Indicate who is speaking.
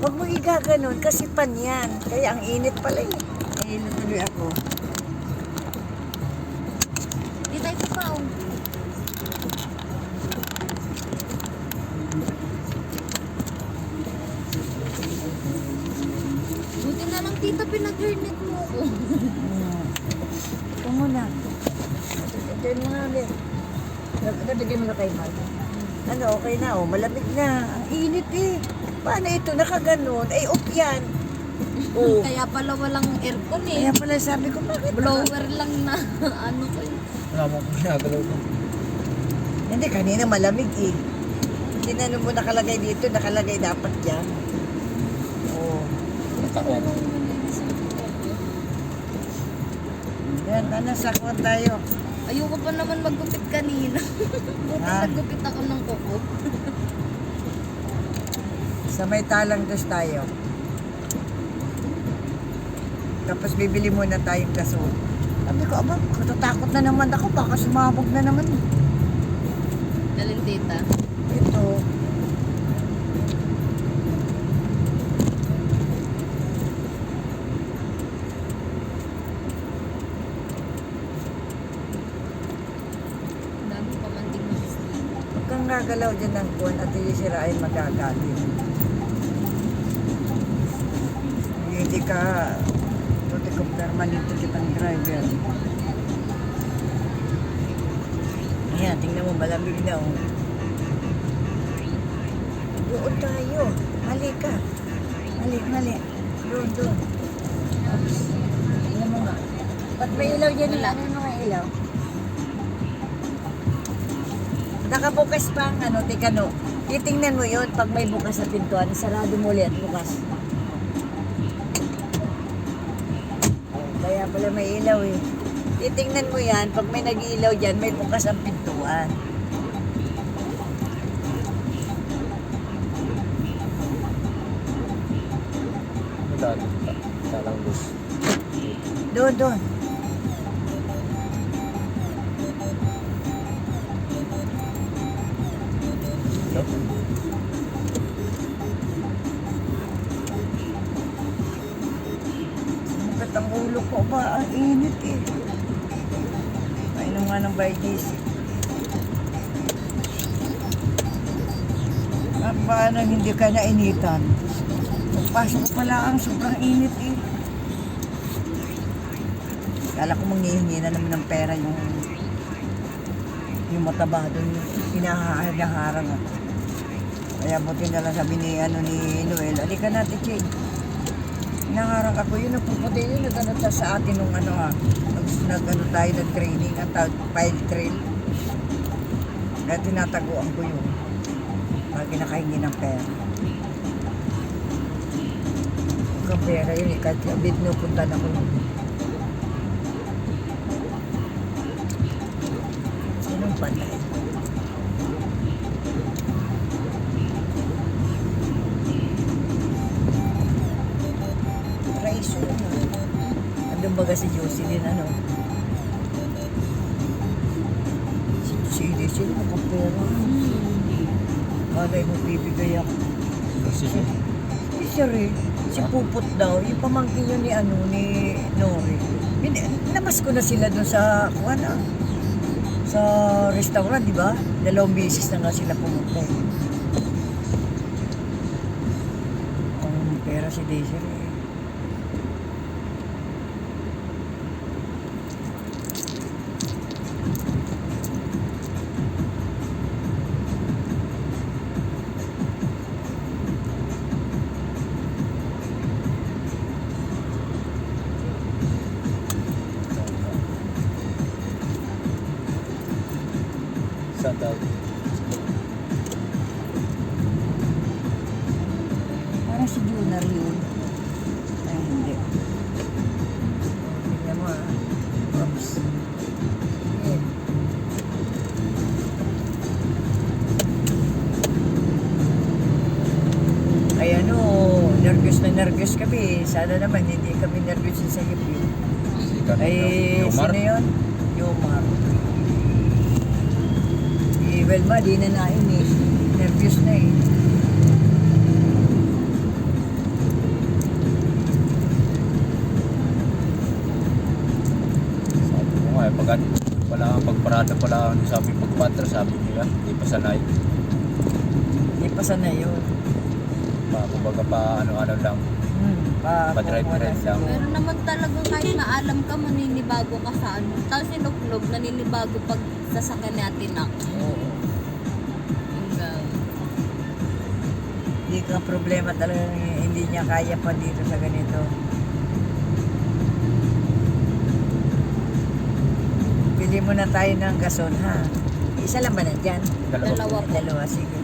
Speaker 1: Huwag mo igaganon kasi pan yan. Kaya ang init pala eh. Nahilo tuloy ako.
Speaker 2: Di tayo pa, oh. Buti na lang, tita, pinag-hernet mo ako.
Speaker 1: Ito muna. Ito mo nga ulit. Nabigay mo na kay Mark. Ano, okay na oh. Malamig na. Ang init eh. Paano ito? Nakaganon. Ay, off yan. Oh.
Speaker 2: Kaya pala walang aircon eh.
Speaker 1: Kaya pala sabi ko, bakit?
Speaker 2: Blower lang na ano ko eh.
Speaker 3: Wala mo kung ginagalaw ko.
Speaker 1: Hindi, kanina malamig eh. Tinanong mo nakalagay dito, nakalagay dapat yan. Oo. Yan, sakwan tayo.
Speaker 2: Ayoko pa naman maggupit kanina. Buti
Speaker 1: Ah.
Speaker 2: naggupit ako ng kuko.
Speaker 1: Sa may talang dos tayo. Tapos bibili muna tayong gasol. Sabi ko, aba, katatakot na naman ako. Baka sumabog na naman.
Speaker 2: Dalin tita.
Speaker 1: Ito.
Speaker 2: Dami pa man din mag-stay.
Speaker 1: Huwag kang gagalaw dyan ng kuwan at yung sira ay magagalit. Hindi ka puti ko permanente kitang driver. Ayan, tingnan mo, malamig na oh. Doon tayo. Mali ka. Mali. Doon. Oops. Tingnan mo nga. Ba't may ilaw dyan? Ano yung mga ilaw? Nakabukas pa ang ano, tikano. Titingnan mo yun pag may bukas sa pintuan. Sarado mo ulit bukas. Kaya pala may ilaw eh. Titingnan mo yan, pag may nag-iilaw dyan, may bukas ang pintuan.
Speaker 3: Madali. Talang bus.
Speaker 1: Doon.
Speaker 3: No?
Speaker 1: Bakit ang ulo ko ba? Ang init eh. Mainom nga ng Baydis. Paano hindi ka nainitan? Pagpasok ko pala ang sobrang init eh. Kala ko manghihingi na naman ng pera yung mataba doon. Inaharang ako. Kaya buti na lang sabi ni Noel, alika natin, Che. Inaharang ako yun, nagpuputi yun, nag-ano sa atin nung tayo, nag-training at file trail. Kaya tinataguan ko yun. Pag nakahingi ng pera. Huwag pera yun eh, kahit abit no, punta na ko yun. Sinong patay? Raiso na. Andun baga si Jocelyn, ano? Si Jocelyn, nakapera. Bagay mo bibigay ako.
Speaker 3: Kasi
Speaker 1: Siya rin, si Puput daw, yung pamangkin yun ni Nori. Namas ko na sila doon sa, sa restaurant, di ba? 2 beses na nga sila pumunta. Ang pera si Desiree.
Speaker 3: saan daw?
Speaker 1: Parang si Junar yun. Ay, hindi. Tingnan mo Oops. Ayan. Ay ano, nervous kami. Sana naman hindi kami nervous sa review.
Speaker 3: Si kanino?
Speaker 1: Ay,
Speaker 3: Yomar?
Speaker 1: sino yun? Yomar. Welma, di na nain eh. Nervous na eh.
Speaker 3: sarado pala ang sabi pagpatra, sabi niya, hindi pa sanay.
Speaker 1: Hindi pa sanay yun.
Speaker 3: Kumbaga pa ano-ano lang. Pa-drive-drive lang.
Speaker 2: Pero naman talagang kahit maalam ka, maninibago ka sa ano. Tapos si Luklog, naninibago pag sasakyan natin na.
Speaker 1: Oo.
Speaker 2: Hanggang.
Speaker 1: Hindi ka problema talaga, hindi niya kaya pa dito sa ganito. Pili mo na tayo ng gason, ha? Isa lang ba na dyan?
Speaker 2: Dalawa po.
Speaker 1: Dalawa, sige.